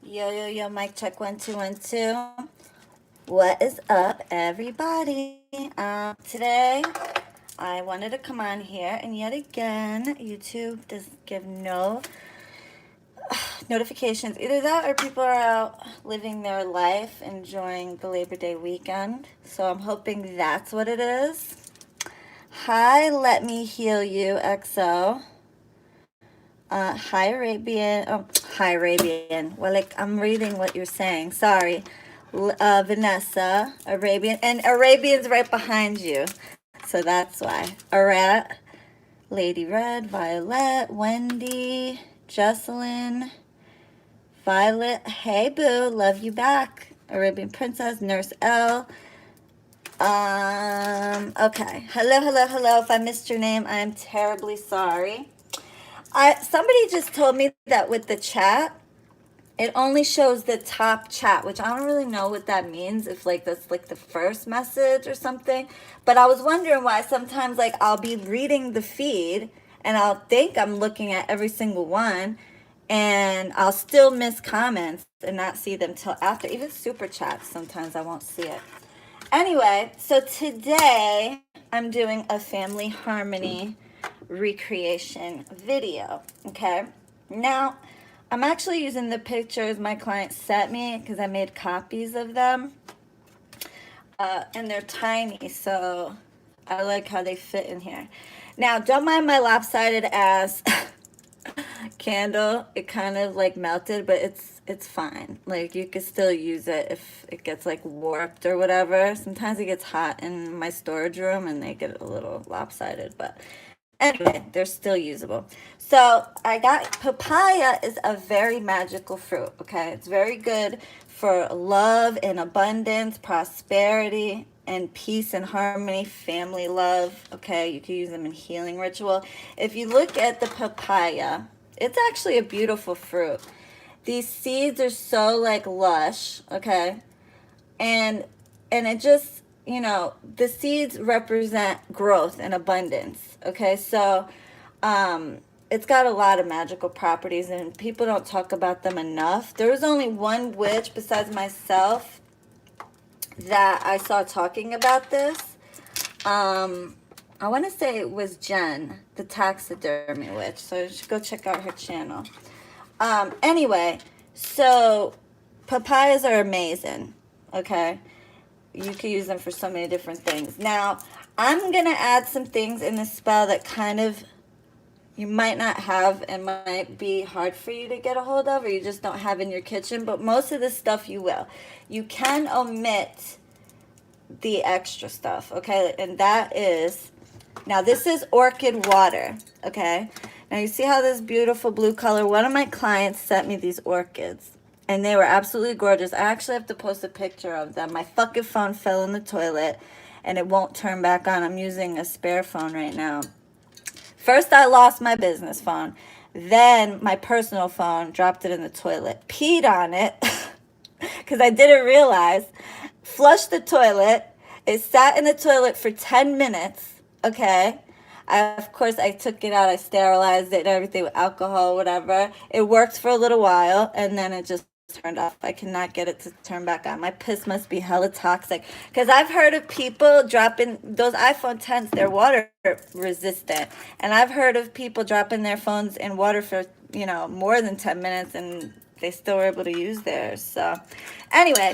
Yo, mic check 1 2 1 2. What is up, everybody? Today I wanted to come on here, and yet again, YouTube does give no notifications. Either that, or people are out living their life, enjoying the Labor Day weekend. So I'm hoping that's what it is. Hi, let me heal you, XO. Hi, Arabian. Oh, hi, Arabian. Well, like, I'm reading what you're saying. Sorry. Vanessa, Arabian. And Arabian's right behind you. So that's why. Arat, Lady Red, Violet, Wendy, Jesselyn, Violet. Hey, boo. Love you back. Arabian Princess, Nurse L. Okay. Hello. If I missed your name, I am terribly sorry. Somebody just told me that with the chat, it only shows the top chat, which I don't really know what that means, if like that's like the first message or something. But I was wondering why sometimes like I'll be reading the feed and I'll think I'm looking at every single one, and I'll still miss comments and not see them till after. Even super chats, sometimes I won't see it. Anyway, so today I'm doing a family harmony recreation video. Okay, now I'm actually using the pictures my client sent me because I made copies of them, and they're tiny, so I like how they fit in here. Now, don't mind my lopsided ass candle. It kind of like melted, but it's fine. Like, you could still use it if it gets like warped or whatever. Sometimes it gets hot in my storage room and they get a little lopsided, but anyway, they're still usable. So I got papaya is a very magical fruit. Okay, it's very good for love and abundance, prosperity and peace and harmony, family love. Okay, you can use them in healing ritual. If you look at the papaya, it's actually a beautiful fruit. These seeds are so like lush. Okay, and it just, the seeds represent growth and abundance. Okay, so it's got a lot of magical properties, and people don't talk about them enough. There was only one witch besides myself that I saw talking about this. I want to say it was Jen, the taxidermy witch, so you should go check out her channel. Anyway, so papayas are amazing. Okay, you can use them for so many different things. Now, I'm going to add some things in the spell that kind of you might not have and might be hard for you to get a hold of, or you just don't have in your kitchen, but most of the stuff you will. You can omit the extra stuff, okay? And that is, now this is orchid water, okay? Now you see how this beautiful blue color, one of my clients sent me these orchids, and they were absolutely gorgeous. I actually have to post a picture of them. My fucking phone fell in the toilet and it won't turn back on. I'm using a spare phone right now. First I lost my business phone, then my personal phone, dropped it in the toilet, peed on it because I didn't realize, flushed the toilet. It sat in the toilet for 10 minutes, okay? Of course, I took it out. I sterilized it and everything with alcohol, whatever. It worked for a little while, and then it just turned off. I cannot get it to turn back on. My piss must be hella toxic. Because I've heard of people dropping those iPhone 10s, they're water resistant. And I've heard of people dropping their phones in water for, more than 10 minutes, and they still were able to use theirs. So, anyway,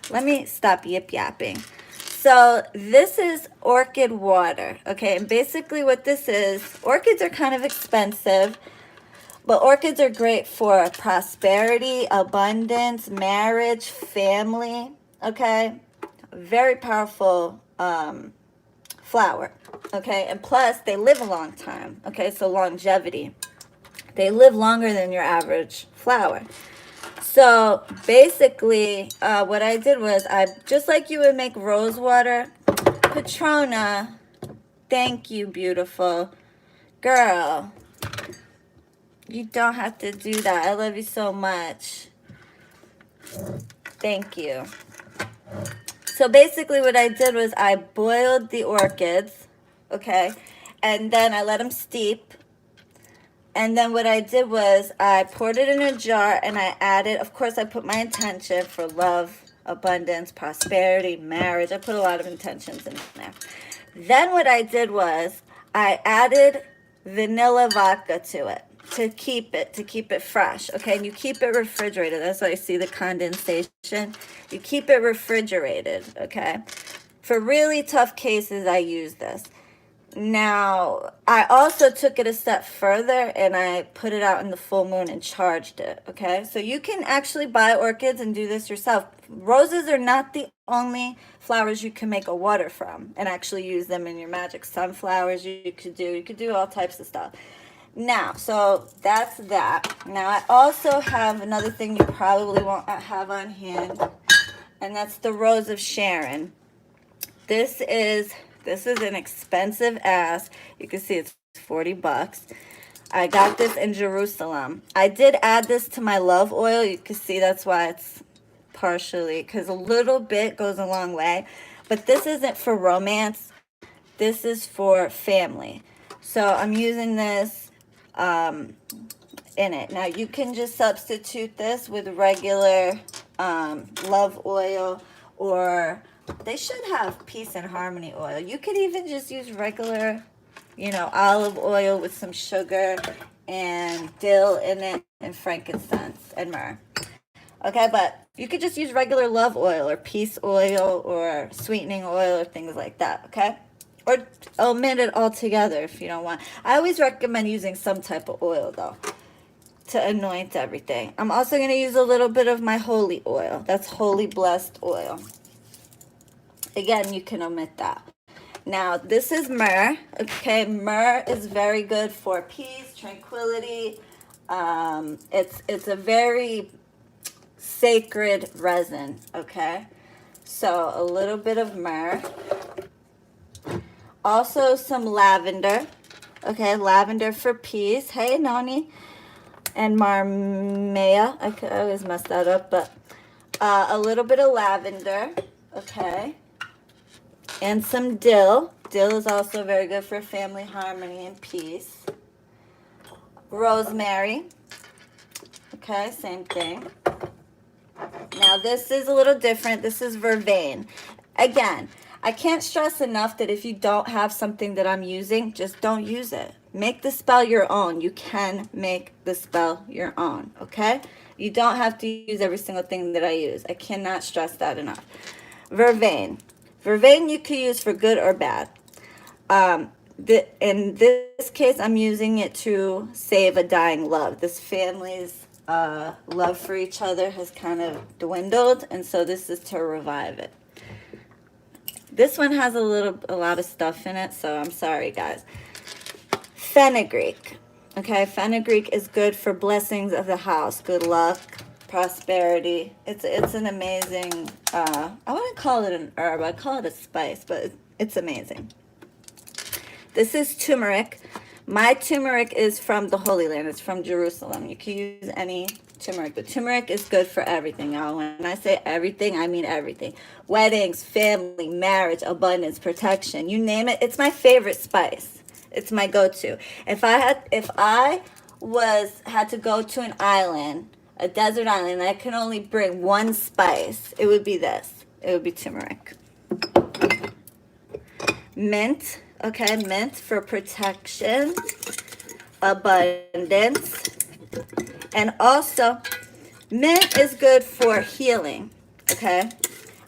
let me stop yip-yapping. So this is orchid water, okay? And basically what this is, orchids are kind of expensive, but orchids are great for prosperity, abundance, marriage, family, okay? Very powerful flower, okay? And plus, they live a long time, okay? So longevity. They live longer than your average flower. So basically, what I did was, just like you would make rose water, Patrona, thank you, beautiful girl. You don't have to do that. I love you so much. Thank you. So basically what I did was I boiled the orchids, okay, and then I let them steep And then what I did was I poured it in a jar and I added, of course, I put my intention for love, abundance, prosperity, marriage. I put a lot of intentions in there. Then what I did was I added vanilla vodka to it to keep it fresh. Okay, and you keep it refrigerated. That's why I see the condensation. You keep it refrigerated. Okay, for really tough cases, I use this. Now, I also took it a step further and I put it out in the full moon and charged it, okay? So you can actually buy orchids and do this yourself. Roses are not the only flowers you can make a water from and actually use them in your magic. Sunflowers you could do all types of stuff. Now, so that's that. Now, I also have another thing you probably won't have on hand, and that's the Rose of Sharon. This is an expensive ass. You can see it's 40 bucks. I got this in Jerusalem. I did add this to my love oil. You can see that's why it's partially, because a little bit goes a long way. But this isn't for romance. This is for family. So I'm using this in it. Now you can just substitute this with regular love oil, or they should have peace and harmony oil. You could even just use regular, olive oil with some sugar and dill in it and frankincense and myrrh. Okay, but you could just use regular love oil or peace oil or sweetening oil or things like that, okay? Or omit it altogether if you don't want. I always recommend using some type of oil, though, to anoint everything. I'm also going to use a little bit of my holy oil. That's holy blessed oil. Again, you can omit that. Now, this is myrrh. Okay, myrrh is very good for peace, tranquility. It's a very sacred resin, okay? So, a little bit of myrrh. Also, some lavender. Okay, lavender for peace. Hey, Noni. And Marmea. I always mess that up, but a little bit of lavender. Okay. And some dill. Dill is also very good for family harmony and peace. Rosemary. Okay, same thing. Now this is a little different. This is vervain. Again, I can't stress enough that if you don't have something that I'm using, just don't use it. Make the spell your own. You can make the spell your own, okay? You don't have to use every single thing that I use. I cannot stress that enough. Vervain. Vervain you could use for good or bad. In this case, I'm using it to save a dying love. This family's love for each other has kind of dwindled, and so this is to revive it. This one has a lot of stuff in it, so I'm sorry, guys. Fenugreek. Okay, fenugreek is good for blessings of the house, good luck, prosperity. It's an amazing, I wouldn't call it an herb, I call it a spice, but it's amazing. This is turmeric. My turmeric is from the Holy Land. It's from Jerusalem. You can use any turmeric, but turmeric is good for everything, y'all. When I say everything, I mean everything. Weddings, family, marriage, abundance, protection, you name it. It's my favorite spice. It's my go-to. If I had to go to an island, a desert island, and I could only bring one spice, it would be this. It would be turmeric. Mint. Okay, mint for protection, abundance, and also mint is good for healing. Okay,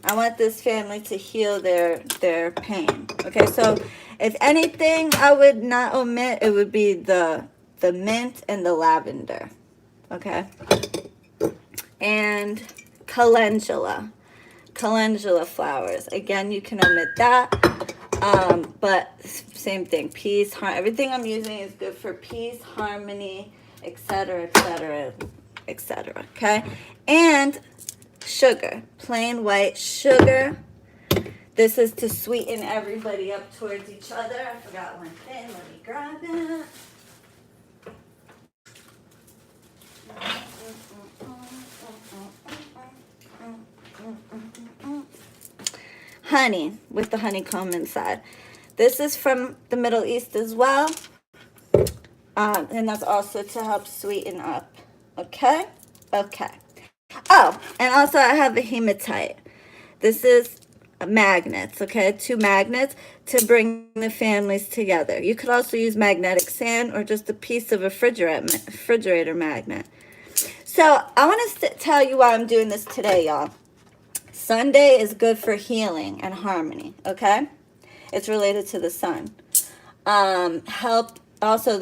I want this family to heal their pain. Okay, so if anything I would not omit, it would be the mint and the lavender. Okay, and calendula flowers. Again, you can omit that. But same thing, peace, everything I'm using is good for peace, harmony, etc., etc., etc., okay? And sugar, plain white sugar. This is to sweeten everybody up towards each other. I forgot one thing, let me grab it. Honey with the honeycomb inside. This is from the Middle East as well. And that's also to help sweeten up. Okay? Okay. Oh, and also I have a hematite. This is magnets, okay? 2 magnets to bring the families together. You could also use magnetic sand or just a piece of a refrigerator magnet. So I want to tell you why I'm doing this today, y'all. Sunday is good for healing and harmony, okay? It's related to the sun. The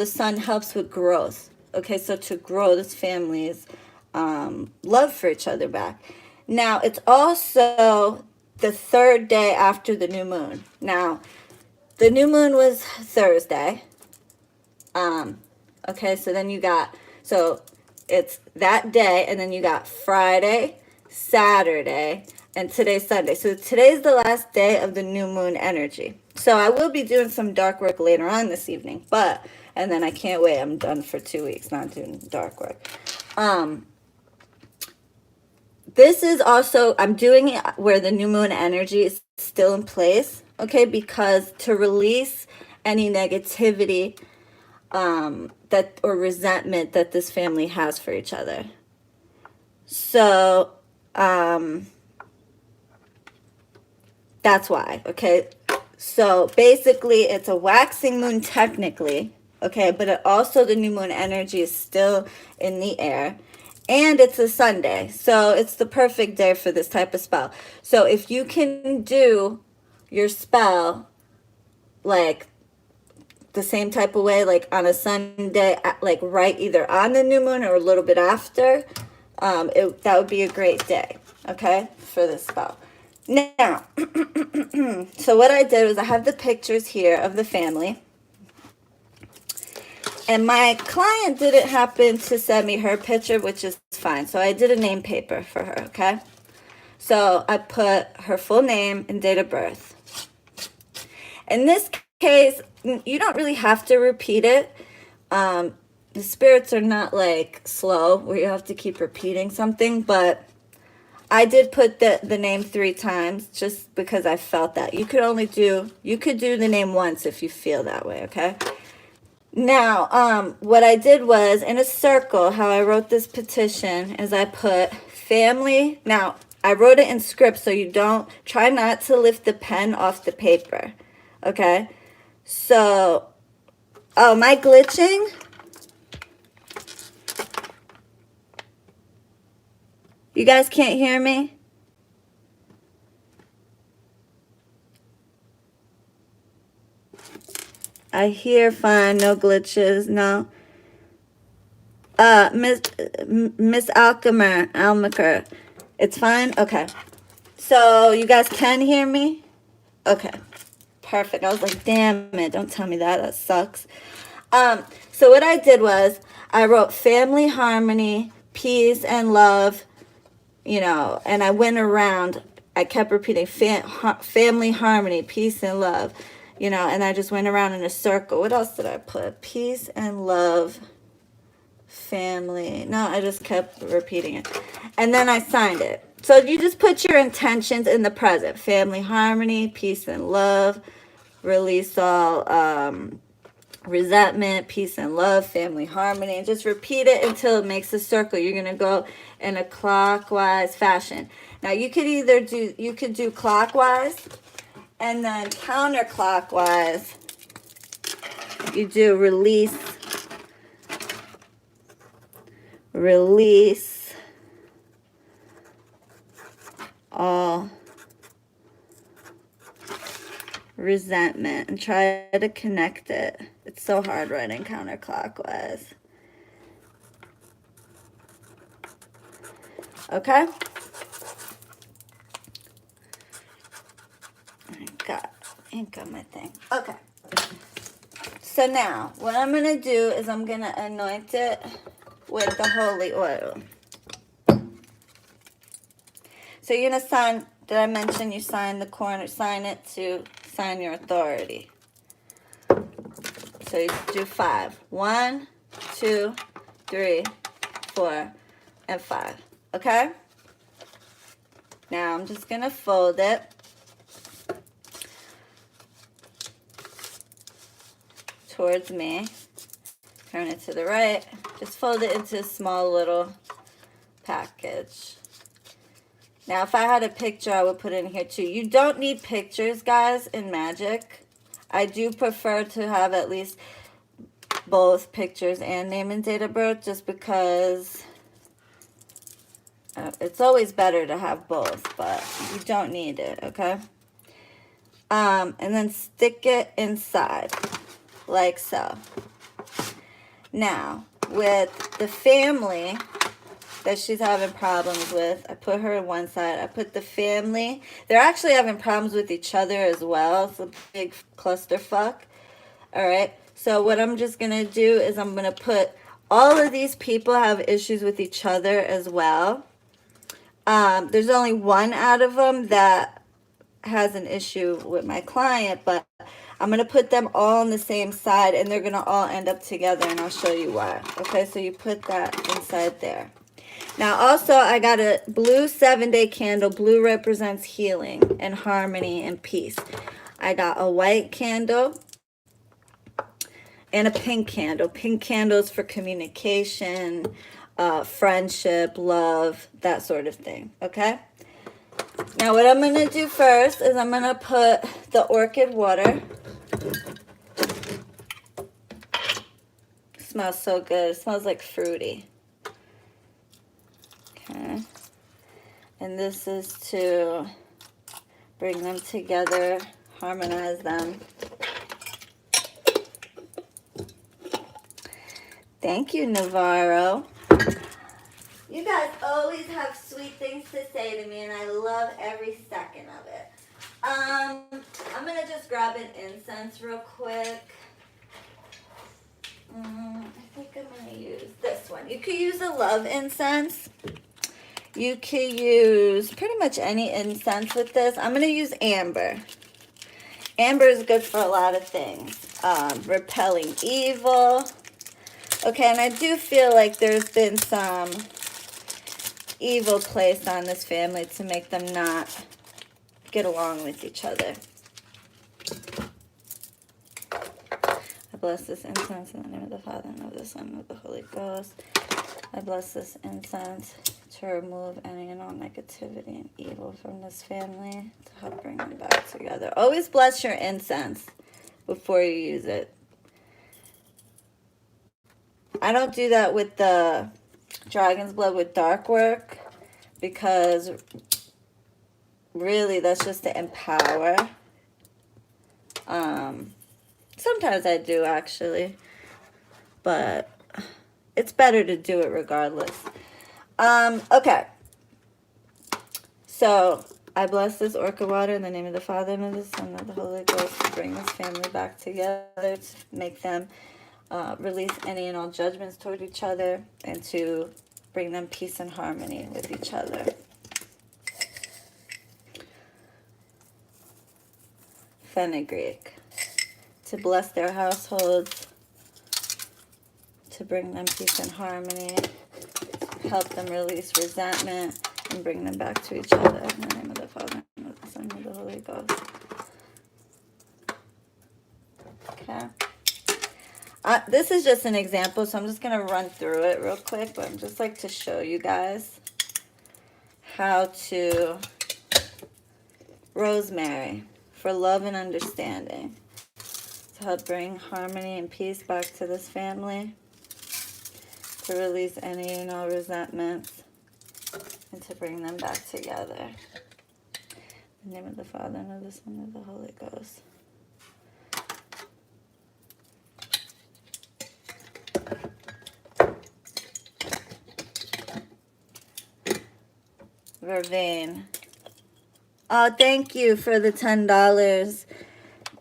sun helps with growth. Okay, so to grow this family's love for each other back. Now, it's also the 3rd day after the new moon. Now, the new moon was Thursday. Okay, so it's that day, and then you got Friday, Saturday, and today's Sunday. So today's the last day of the new moon energy. So I will be doing some dark work later on this evening, and then I can't wait. I'm done for 2 weeks, not doing dark work. This is also, I'm doing it where the new moon energy is still in place, okay, because to release any negativity or resentment that this family has for each other. So that's why, okay? So basically it's a waxing moon technically, okay, but the new moon energy is still in the air. And it's a Sunday, so it's the perfect day for this type of spell. So if you can do your spell like the same type of way, like on a Sunday, like right either on the new moon or a little bit after, that would be a great day, okay, for this spell. Now, so what I did was I have the pictures here of the family. And my client didn't happen to send me her picture, which is fine. So I did a name paper for her, okay? So I put her full name and date of birth. In this case, you don't really have to repeat it. The spirits are not like slow where you have to keep repeating something, but I did put the name 3 times just because I felt that. You could do the name once if you feel that way, okay? Now, what I did was, in a circle, how I wrote this petition is I put family. Now, I wrote it in script, so try not to lift the pen off the paper, okay? So, am I glitching? You guys can't hear me? I hear fine, no glitches, no. Miss Almaker, it's fine? Okay. So you guys can hear me? Okay. Perfect. I was like, damn it, don't tell me that. That sucks. So what I did was I wrote family, harmony, peace, and love, and I went around. I kept repeating family, harmony, peace, and love. And I just went around in a circle. What else did I put? Peace and love, family. No, I just kept repeating it. And then I signed it. So you just put your intentions in the present. Family, harmony, peace and love, release all resentment, peace and love, family, harmony. And just repeat it until it makes a circle. You're going to go in a clockwise fashion. Now you could do clockwise. And then counterclockwise, you do release all resentment and try to connect it. It's so hard writing counterclockwise. Okay? I got ink on my thing. Okay. So now, what I'm going to do is I'm going to anoint it with the holy oil. So you're going to sign, did I mention you sign the corner, sign it to sign your authority. So you do 5. 1, 2, 3, 4, and 5. Okay? Now I'm just going to fold it. Towards me. Turn it to the right. Just fold it into a small little package. Now, if I had a picture, I would put it in here too. You don't need pictures, guys, in magic. I do prefer to have at least both pictures and name and date of birth, just because it's always better to have both, but you don't need it, okay? And then stick it inside, like so. Now, with the family that she's having problems with, I put her on one side. I put the family. They're actually having problems with each other as well. It's a big clusterfuck. All right. So what I'm just going to do is I'm going to put all of these people have issues with each other as well. There's only one out of them that has an issue with my client, but I'm going to put them all on the same side, and they're going to all end up together, and I'll show you why. Okay, so you put that inside there. Now, also, I got a blue 7-day candle. Blue represents healing and harmony and peace. I got a white candle and a pink candle. Pink candles for communication, friendship, love, that sort of thing, okay? Now, what I'm going to do first is I'm going to put the orchid water. It smells so good. It smells like fruity. Okay. And this is to bring them together, harmonize them. Thank you, Navarro. You guys always have sweet things to say to me, and I love every second of it. I'm going to just grab an incense real quick. I think I'm going to use this one. You could use a love incense. You could use pretty much any incense with this. I'm going to use amber. Amber is good for a lot of things. Repelling evil. Okay, and I do feel like there's been some evil placed on this family to make them not get along with each other. I bless this incense in the name of the Father, and of the Son, and of the Holy Ghost. I bless this incense to remove any and all negativity and evil from this family, to help bring them back together. Always bless your incense before you use it. I don't do that with the dragon's blood with dark work, because really that's just to empower. Sometimes I do, actually, but it's better to do it regardless. Okay, so I bless this orchid water in the name of the Father, and of the Son, and of the Holy Ghost, to bring this family back together, to make them release any and all judgments toward each other, and to bring them peace and harmony with each other. Fenugreek, to bless their households, to bring them peace and harmony, help them release resentment, and bring them back to each other. In the name of the Father, and of the Son, and of the Holy Ghost. Okay. This is just an example, so I'm just going to run through it real quick, but I'd just like to show you guys how to rosemary for love and understanding, to help bring harmony and peace back to this family, to release any and all resentments, and to bring them back together. In the name of the Father, and of the Son, and of the Holy Ghost. Vervain. Oh, thank you for the $10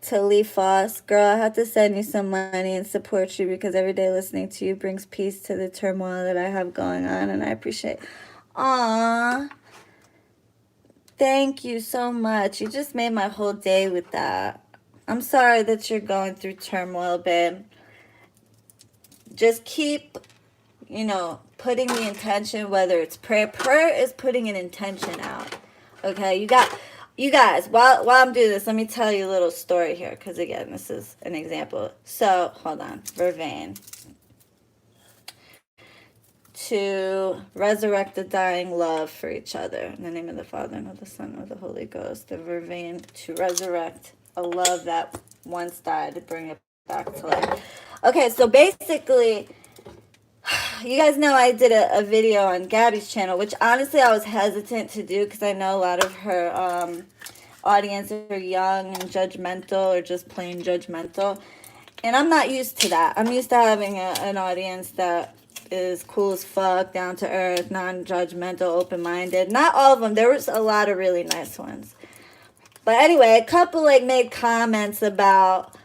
to Lee Foss. Girl, I have to send you some money and support you, because every day listening to you brings peace to the turmoil that I have going on, and I appreciate. Aw. Thank you so much. You just made my whole day with that. I'm sorry that you're going through turmoil, babe. Just keep, putting the intention, whether it's prayer. Prayer is putting an intention out. Okay, you guys, while I'm doing this, let me tell you a little story here, because again, this is an example. So, hold on, vervain. to resurrect the dying love for each other. In the name of the Father, and of the Son, and of the Holy Ghost. The vervain, to resurrect a love that once died, to bring it back to life. Okay, so basically, you guys know I did a video on Gabby's channel, which honestly I was hesitant to do because I know a lot of her audience are young and judgmental or just plain judgmental. And I'm not used to that. I'm used to having an audience that is cool as fuck, down to earth, non-judgmental, open-minded. Not all of them. There was a lot of really nice ones. But anyway, a couple like made comments about,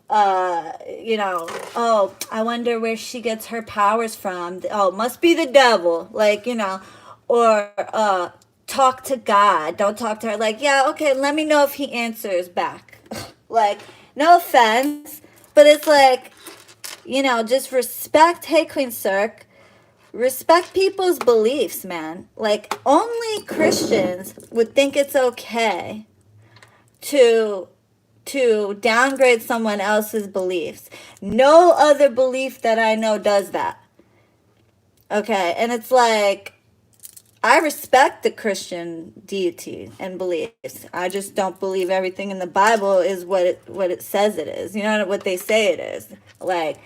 you know, oh, I wonder where she gets her powers from. Oh, must be the devil. Like, you know, or talk to God. Don't talk to her. Like, yeah, okay, let me know if he answers back. Like, no offense, but it's like, you know, just respect. Hey, Queen Cirque. Respect people's beliefs, man. Like, only Christians would think it's okay to downgrade someone else's beliefs. No other belief that I know does that. Okay, and it's like, I respect the Christian deity and beliefs. I just don't believe everything in the Bible is what it says it is. You know what they say it is. Like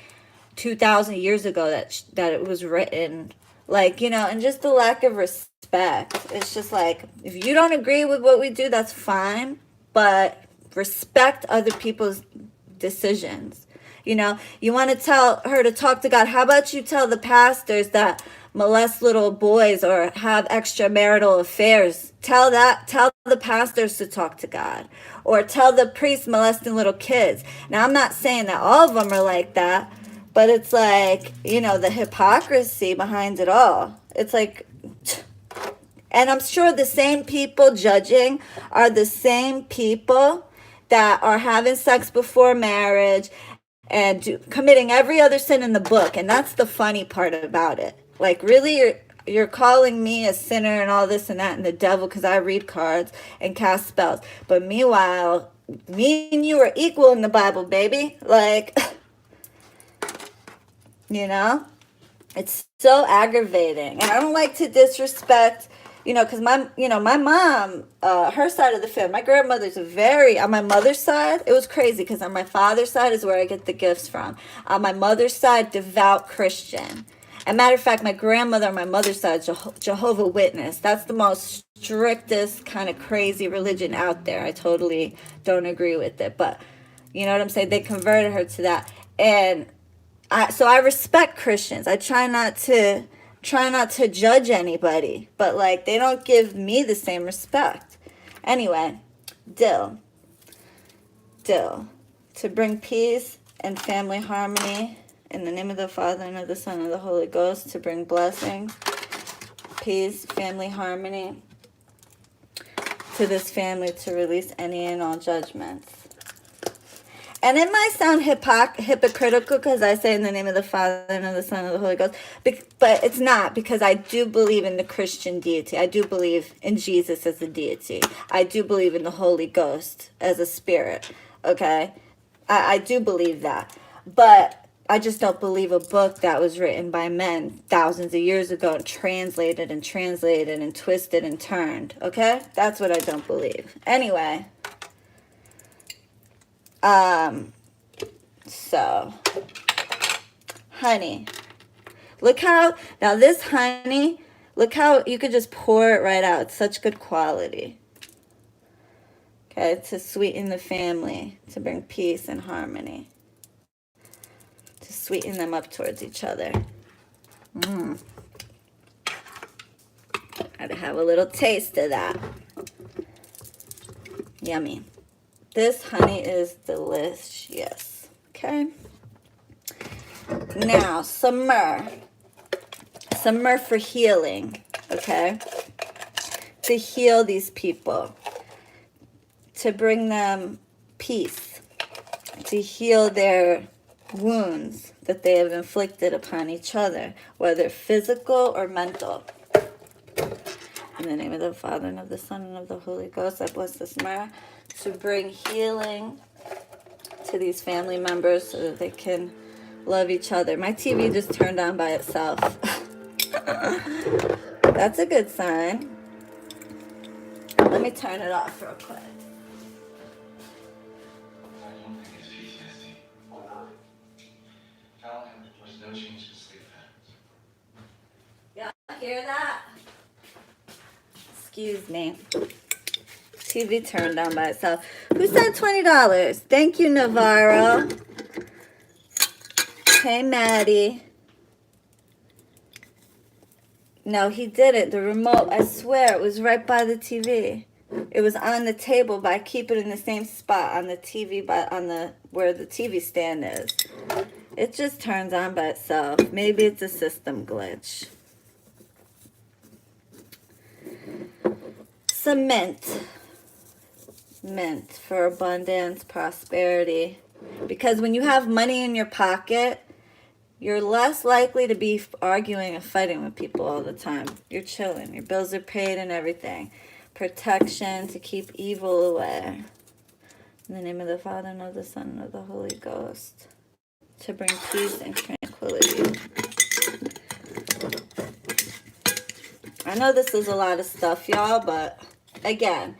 2,000 years ago that it was written. Like, you know, and just the lack of respect. It's just like, if you don't agree with what we do, that's fine, but respect other people's decisions. You know, you want to tell her to talk to God. How about you tell the pastors that molest little boys or have extramarital affairs? Tell the pastors to talk to God. Or tell the priests molesting little kids. Now, I'm not saying that all of them are like that, but it's like, you know, the hypocrisy behind it all. It's like, and I'm sure the same people judging are the same people that are having sex before marriage and committing every other sin in the book. And that's the funny part about it. Like, really, you're calling me a sinner and all this and that and the devil because I read cards and cast spells. But meanwhile, me and you are equal in the Bible, baby. Like, you know? It's so aggravating. And I don't like to disrespect, you know, because my mom, her side of the family, my grandmother's on my mother's side, it was crazy because on my father's side is where I get the gifts from. On my mother's side, devout Christian. And matter of fact, my grandmother on my mother's side, Jehovah Witness. That's the most strictest kind of crazy religion out there. I totally don't agree with it. But you know what I'm saying? They converted her to that. And so I respect Christians. I try not to judge anybody, but like they don't give me the same respect. Anyway, dill to bring peace and family harmony in the name of the Father and of the Son and of the Holy Ghost, to bring blessings, peace, family harmony to this family, to release any and all judgments. And it might sound hypocritical because I say in the name of the Father and of the Son and of the Holy Ghost, but it's not, because I do believe in the Christian deity. I do believe in Jesus as a deity. I do believe in the Holy Ghost as a spirit, okay? I do believe that. But I just don't believe a book that was written by men thousands of years ago and translated and twisted and turned, okay? That's what I don't believe. Anyway. So, honey, look how, now this honey, look how you could just pour it right out. It's such good quality. Okay, to sweeten the family, to bring peace and harmony, to sweeten them up towards each other. Gotta have a little taste of that. Yummy. This honey is delicious. Okay. Now, some myrrh. Some myrrh for healing. Okay. To heal these people. To bring them peace. To heal their wounds that they have inflicted upon each other, whether physical or mental. In the name of the Father and of the Son and of the Holy Ghost, I bless this myrrh to bring healing to these family members so that they can love each other. My TV just turned on by itself. That's a good sign. Let me turn it off real quick. I don't think it's PTSD. Callahan, there's no change in sleep patterns. Y'all hear that? Excuse me. TV turned on by itself. Who said $20? Thank you, Navarro. Hey, Maddie. No, he didn't. The remote, I swear, it was right by the TV. It was on the table, but I keep it in the same spot on the TV, where the TV stand is. It just turns on by itself. Maybe it's a system glitch. Cement. Mint for abundance, prosperity. Because when you have money in your pocket, you're less likely to be arguing and fighting with people all the time. You're chilling. Your bills are paid and everything. Protection to keep evil away. In the name of the Father, and of the Son, and of the Holy Ghost. To bring peace and tranquility. I know this is a lot of stuff, y'all, but again,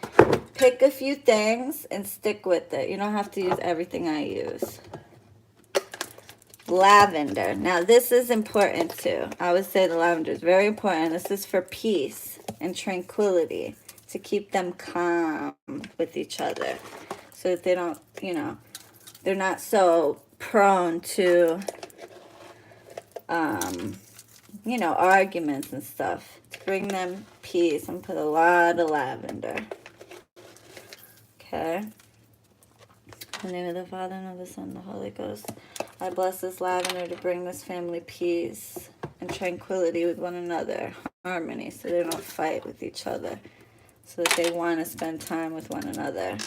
pick a few things and stick with it. You don't have to use everything I use. Lavender. Now, this is important too. I would say the lavender is very important. This is for peace and tranquility, to keep them calm with each other so that they don't, they're not so prone to, arguments and stuff. To bring them peace, and put a lot of lavender. Okay. In the name of the Father, and of the Son, and the Holy Ghost. I bless this lavender to bring this family peace and tranquility with one another, harmony, so they don't fight with each other, so that they want to spend time with one another.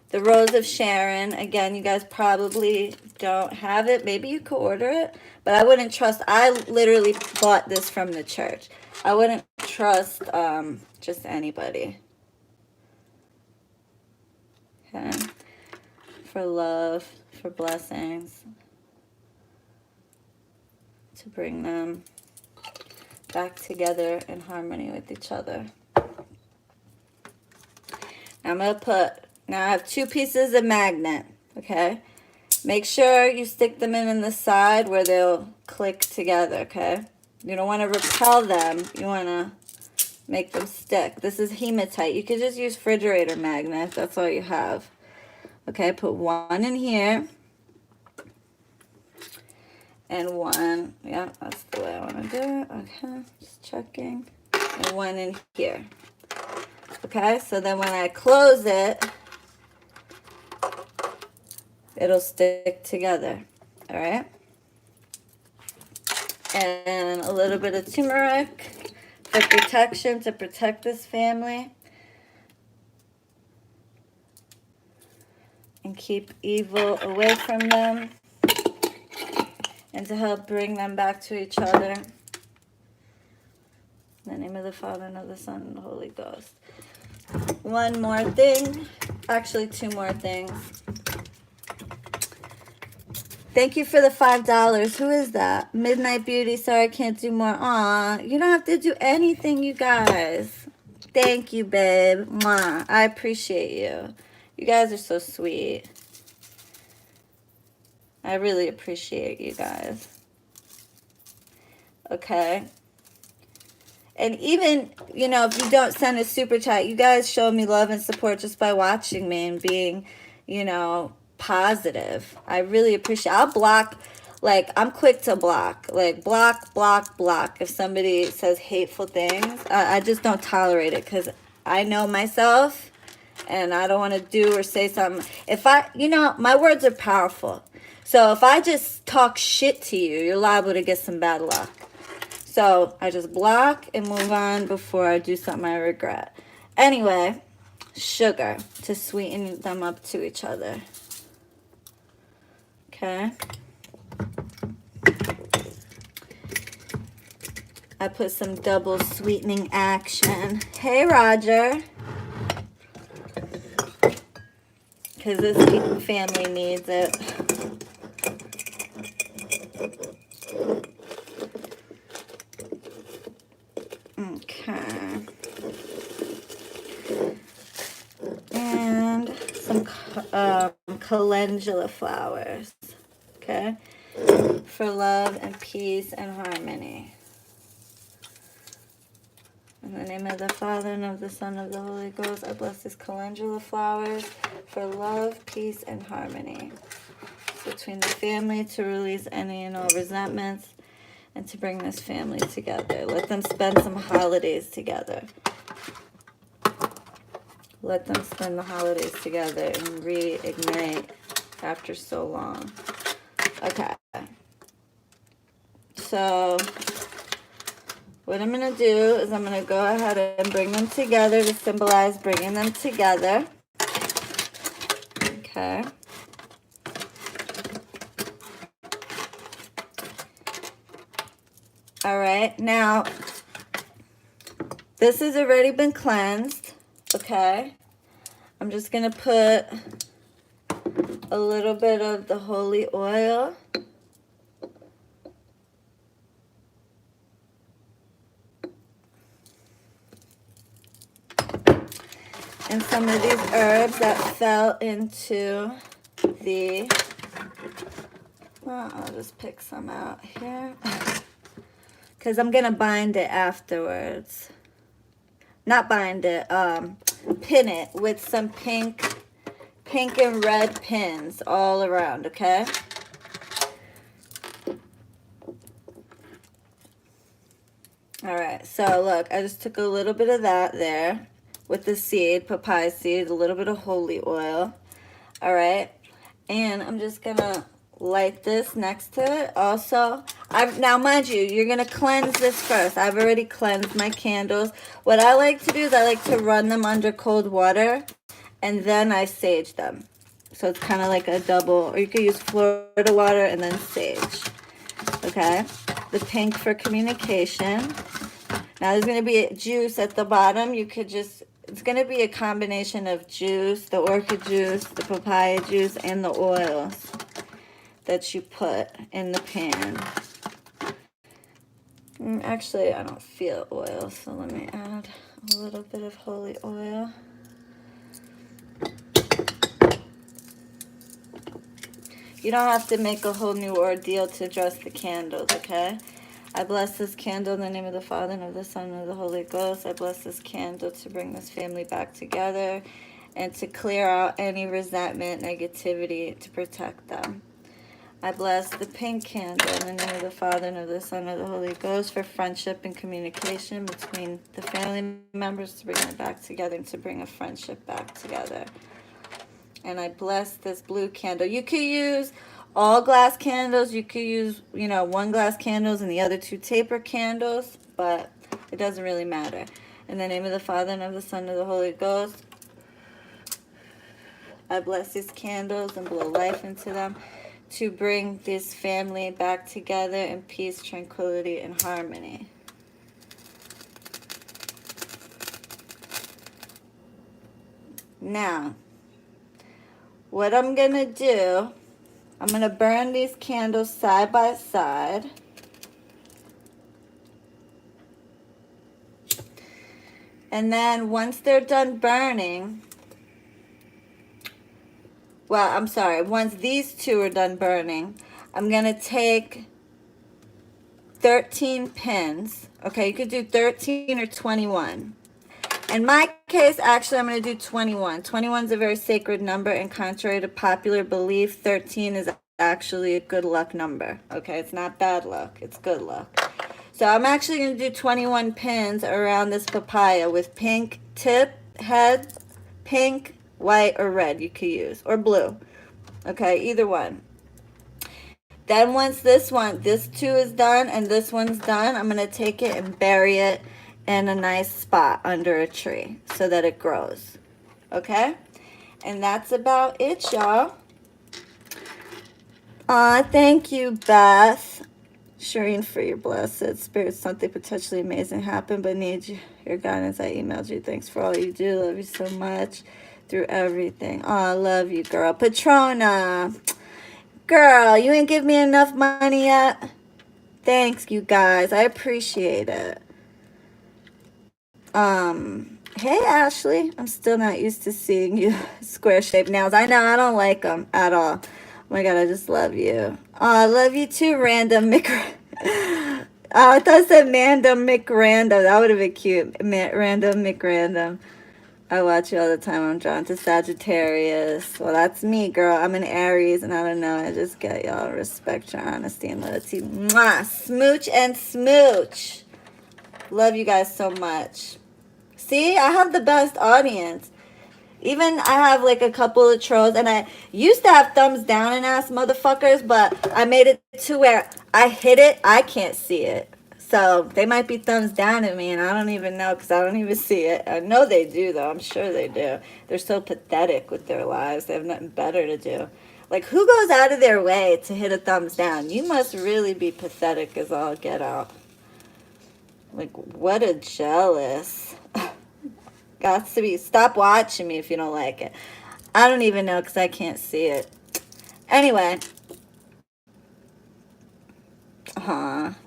The Rose of Sharon, again, you guys probably don't have it. Maybe you could order it, but I wouldn't trust. I literally bought this from the church. I wouldn't trust just anybody. Okay. For love, for blessings, to bring them back together in harmony with each other. I'm going to now I have 2 pieces of magnet, okay? Make sure you stick them in the side where they'll click together, okay? You don't want to repel them. You want to make them stick. This is hematite. You could just use refrigerator magnet if that's all you have. Okay, put one in here. And one, yeah, that's the way I want to do it. Okay, just checking. And one in here. Okay, so then when I close it, it'll stick together. All right. And a little bit of turmeric for protection, to protect this family. And keep evil away from them. And to help bring them back to each other. In the name of the Father, and of the Son, and the Holy Ghost. One more thing. Actually, 2 more things. Thank you for the $5. Who is that? Midnight Beauty. Sorry, I can't do more. Aw, you don't have to do anything, you guys. Thank you, babe. Mwah. I appreciate you. You guys are so sweet. I really appreciate you guys. Okay. And even, if you don't send a super chat, you guys show me love and support just by watching me and being, positive. I really appreciate it. I'll block, I'm quick to block. Block. If somebody says hateful things, I just don't tolerate it, because I know myself. And I don't want to do or say something. If my words are powerful. So if I just talk shit to you, you're liable to get some bad luck. So I just block and move on before I do something I regret. Anyway, sugar to sweeten them up to each other. Okay. I put some double sweetening action. Hey, Roger. Because this family needs it. Okay. And some calendula flowers. Okay. For love and peace and harmony. In the name of the Father, and of the Son, and of the Holy Ghost, I bless these calendula flowers for love, peace, and harmony between the family, to release any and all resentments, and to bring this family together. Let them spend some holidays together. Let them spend the holidays together and reignite after so long. Okay. So what I'm going to do is I'm going to go ahead and bring them together to symbolize bringing them together. Okay. All right. Now, this has already been cleansed. Okay. I'm just going to put a little bit of the holy oil. And some of these herbs that fell into the, well, I'll just pick some out here. Because I'm going to bind it afterwards. Not bind it, pin it with some pink and red pins all around, okay? All right, so look, I just took a little bit of that there with the seed, papaya seed, a little bit of holy oil. All right, and I'm just gonna light this next to it. Also, now mind you, you're gonna cleanse this first. I've already cleansed my candles. What I like to do is I like to run them under cold water, and then I sage them. So it's kind of like a double, or you could use Florida water and then sage. Okay, the pink for communication. Now there's going to be juice at the bottom. You could just, it's going to be a combination of juice, the orchid juice, the papaya juice, and the oils that you put in the pan. Actually, I don't feel oil, so let me add a little bit of holy oil. You don't have to make a whole new ordeal to dress the candles, okay? I bless this candle in the name of the Father, and of the Son, and of the Holy Ghost. I bless this candle to bring this family back together and to clear out any resentment, negativity, to protect them. I bless the pink candle in the name of the Father, and of the Son, and of the Holy Ghost for friendship and communication between the family members, to bring them back together and to bring a friendship back together. And I bless this blue candle. You could use all glass candles. You could use, one glass candles and the other two taper candles, but it doesn't really matter. In the name of the Father, and of the Son, and of the Holy Ghost, I bless these candles and blow life into them to bring this family back together in peace, tranquility, and harmony. Now, what I'm going to do, I'm going to burn these candles side by side. And then once they're done burning, once these two are done burning, I'm going to take 13 pins. Okay, you could do 13 or 21. In my case, actually, I'm going to do 21. 21 is a very sacred number, and contrary to popular belief, 13 is actually a good luck number. Okay, it's not bad luck, it's good luck. So I'm actually going to do 21 pins around this papaya with pink tip, head, pink, white, or red you could use, or blue. Okay, either one. Then once this two is done and this one's done, I'm going to take it and bury it in a nice spot under a tree so that it grows. Okay? And that's about it, y'all. Thank you, Beth. Shireen, for your blessed spirit. Something potentially amazing happened, but need your guidance. I emailed you. Thanks for all you do. Love you so much through everything. Oh, I love you, girl. Patrona. Girl, you ain't give me enough money yet. Thanks, you guys. I appreciate it. Hey Ashley, I'm still not used to seeing you square shaped nails. I know, I don't like them at all. Oh my god, I just love you. Oh, I love you too, Random Mc. Oh, I thought it said Mandom McRandom. That would have been cute. Random McRandom. I watch you all the time. I'm drawn to Sagittarius. Well, that's me, girl. I'm an Aries, and I don't know. I just get y'all. Respect your honesty and loyalty. Mwah! Smooch and smooch. Love you guys so much. See, I have the best audience. Even I have like a couple of trolls, and I used to have thumbs down and ass motherfuckers, but I made it to where I hit it, I can't see it. So they might be thumbs down at me, and I don't even know because I don't even see it. I know they do, though. I'm sure they do. They're so pathetic with their lives. They have nothing better to do. Like, who goes out of their way to hit a thumbs down? You must really be pathetic as all get out. Like, what a jealous. Got to be. Stop watching me if you don't like it. I don't even know because I can't see it. Anyway.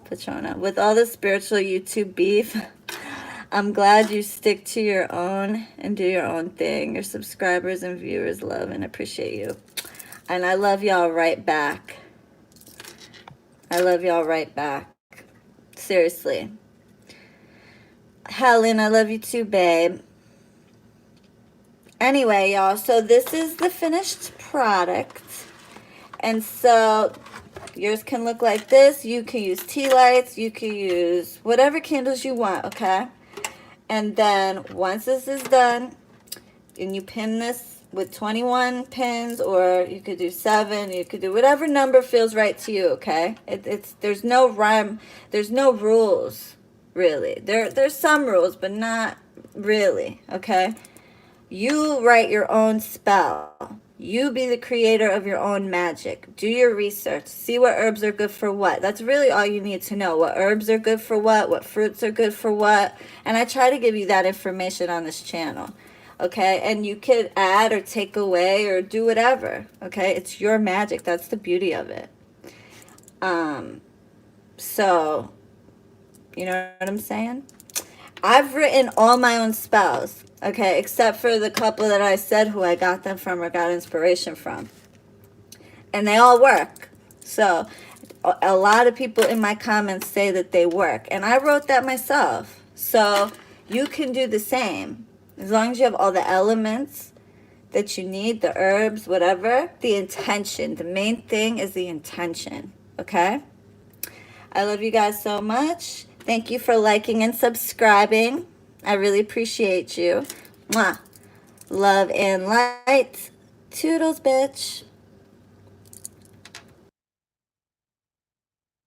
Patrona. With all the spiritual YouTube beef, I'm glad you stick to your own and do your own thing. Your subscribers and viewers love and appreciate you. And I love y'all right back. I love y'all right back. Seriously. Helen, I love you too, babe. Anyway, y'all, so this is the finished product. And so yours can look like this. You can use tea lights. You can use whatever candles you want, okay? And then once this is done, and you pin this with 21 pins, or you could do 7. You could do whatever number feels right to you, okay? There's no rhyme. There's no rules, really. There's some rules, but not really, okay? You write your own spell. You be the creator of your own magic. Do your research. See what herbs are good for what. That's really all you need to know. What herbs are good for what fruits are good for what. And I try to give you that information on this channel. Okay? And you could add or take away or do whatever. Okay? It's your magic. That's the beauty of it. So, you know what I'm saying? I've written all my own spells, okay, except for the couple that I said who I got them from or got inspiration from. And they all work. So a lot of people in my comments say that they work. And I wrote that myself. So you can do the same. As long as you have all the elements that you need, the herbs, whatever, the intention. The main thing is the intention, okay? I love you guys so much. Thank you for liking and subscribing. I really appreciate you. Mwah. Love and light. Toodles, bitch.